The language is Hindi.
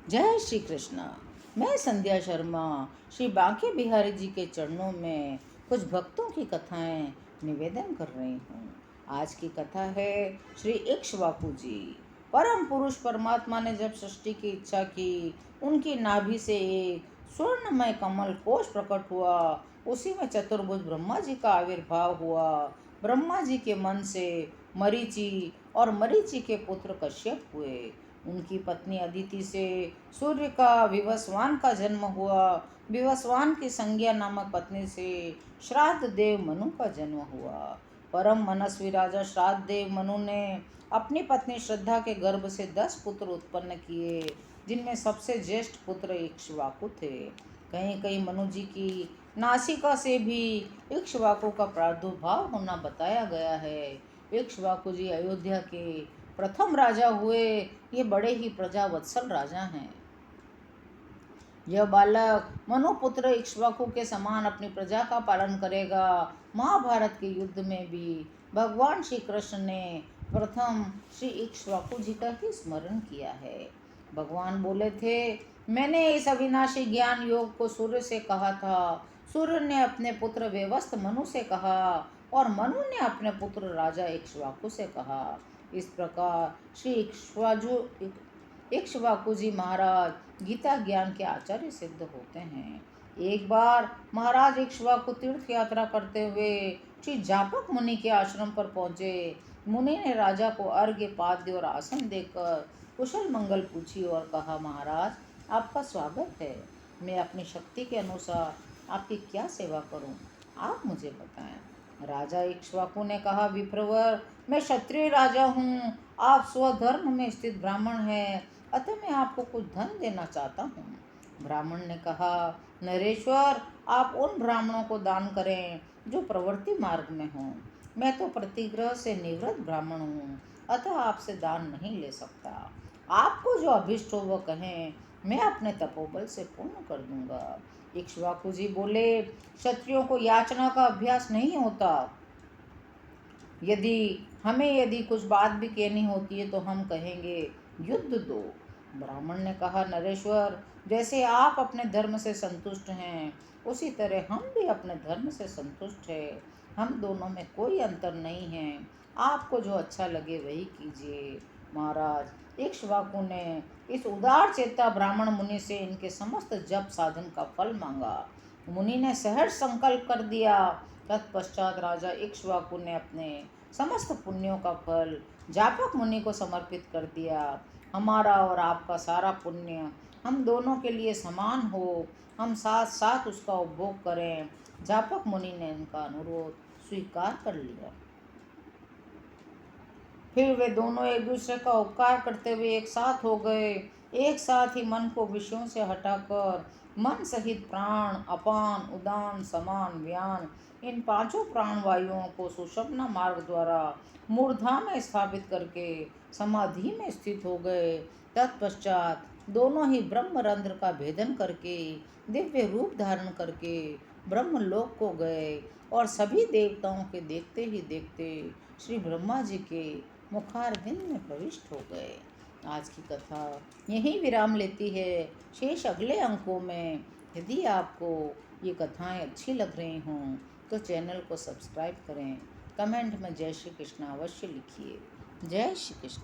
जय श्री कृष्ण। मैं संध्या शर्मा श्री बांके बिहारी जी के चरणों में कुछ भक्तों की कथाएं निवेदन कर रही हूँ। आज की कथा है श्री इक्ष्वाकु जी। परम पुरुष परमात्मा ने जब सृष्टि की इच्छा की, उनकी नाभि से एक स्वर्णमय कमल कोश प्रकट हुआ। उसी में चतुर्भुज ब्रह्मा जी का आविर्भाव हुआ। ब्रह्मा जी के मन से मरीचि और मरीचि के पुत्र कश्यप हुए। उनकी पत्नी अदिति से सूर्य का विवस्वान का जन्म हुआ। विवस्वान की संज्ञा नामक पत्नी से श्राद्ध देव मनु का जन्म हुआ। परम मनस्वी राजा श्राद्ध देव मनु ने अपनी पत्नी श्रद्धा के गर्भ से 10 पुत्र उत्पन्न किए, जिनमें सबसे ज्येष्ठ पुत्र इक्ष्वाकु थे। कहीं कहीं मनु जी की नासिका से भी इक्ष्वाकु का प्रादुर्भाव होना बताया गया है। इक्ष्वाकु जी अयोध्या के प्रथम राजा हुए। ये बड़े ही प्रजावत्सल राजा हैं। यह बालक मनुपुत्र इक्ष्वाकु के समान अपनी प्रजा का पालन करेगा। महाभारत के युद्ध में भी भगवान श्री कृष्ण ने प्रथम श्री इक्ष्वाकु जी का ही स्मरण किया है। भगवान बोले थे, मैंने इस अविनाशी ज्ञान योग को सूर्य से कहा था। सूर्य ने अपने पुत्र वेवस्त मनु से कहा और मनु ने अपने पुत्र राजा इक्ष्वाकु से कहा। इस प्रकार श्री इक्ष्वाकु जी महाराज गीता ज्ञान के आचार्य सिद्ध होते हैं। एक बार महाराज इक्ष्वाकु तीर्थ यात्रा करते हुए श्री जापक मुनि के आश्रम पर पहुंचे। मुनि ने राजा को अर्घ्य पाद्य और आसन देकर कुशल मंगल पूछी और कहा, महाराज आपका स्वागत है। मैं अपनी शक्ति के अनुसार आपकी क्या सेवा करूं, आप मुझे बताएं। राजा इक्ष्वाकु ने कहा, विप्रवर मैं क्षत्रिय राजा हूँ, आप स्वधर्म में स्थित ब्राह्मण हैं, अतः मैं आपको कुछ धन देना चाहता हूँ। ब्राह्मण ने कहा, नरेश्वर आप उन ब्राह्मणों को दान करें जो प्रवृत्ति मार्ग में हों। मैं तो प्रतिग्रह से निवृत्त ब्राह्मण हूँ, अतः आपसे दान नहीं ले सकता। आपको जो अभिष्ट हो वह कहें, मैं अपने तपोबल से पूर्ण कर दूंगा। इक्ष्वाकु जी बोले, क्षत्रियों को याचना का अभ्यास नहीं होता। यदि कुछ बात भी कहनी होती है तो हम कहेंगे युद्ध दो। ब्राह्मण ने कहा, नरेश्वर जैसे आप अपने धर्म से संतुष्ट हैं, उसी तरह हम भी अपने धर्म से संतुष्ट हैं। हम दोनों में कोई अंतर नहीं है। आपको जो अच्छा लगे वही कीजिए। महाराज इक्ष्वाकु ने इस उदार चेता ब्राह्मण मुनि से इनके समस्त जप साधन का फल मांगा। मुनि ने सहर्ष संकल्प कर दिया। तत्पश्चात राजा इक्ष्वाकु ने अपने समस्त पुण्यों का फल जापक मुनि को समर्पित कर दिया। हमारा और आपका सारा पुण्य हम दोनों के लिए समान हो, हम साथ साथ उसका उपभोग करें। जापक मुनि ने इनका अनुरोध स्वीकार कर लिया। फिर वे दोनों एक दूसरे का उपकार करते हुए एक साथ हो गए। एक साथ ही मन को विषयों से हटाकर मन सहित प्राण, अपान, उदान, समान, व्यान इन पांचों प्राणवायुओं को सुषुम्ना मार्ग द्वारा मूर्धा में स्थापित करके समाधि में स्थित हो गए। तत्पश्चात दोनों ही ब्रह्मरंध्र का भेदन करके दिव्य रूप धारण करके ब्रह्मलोक को गए और सभी देवताओं के देखते ही देखते श्री ब्रह्मा जी के मुखारविंद में प्रविष्ट हो गए। आज की कथा यहीं विराम लेती है। शेष अगले अंकों में। यदि आपको ये कथाएं अच्छी लग रही हों तो चैनल को सब्सक्राइब करें। कमेंट में जय श्री कृष्ण अवश्य लिखिए। जय श्री कृष्ण।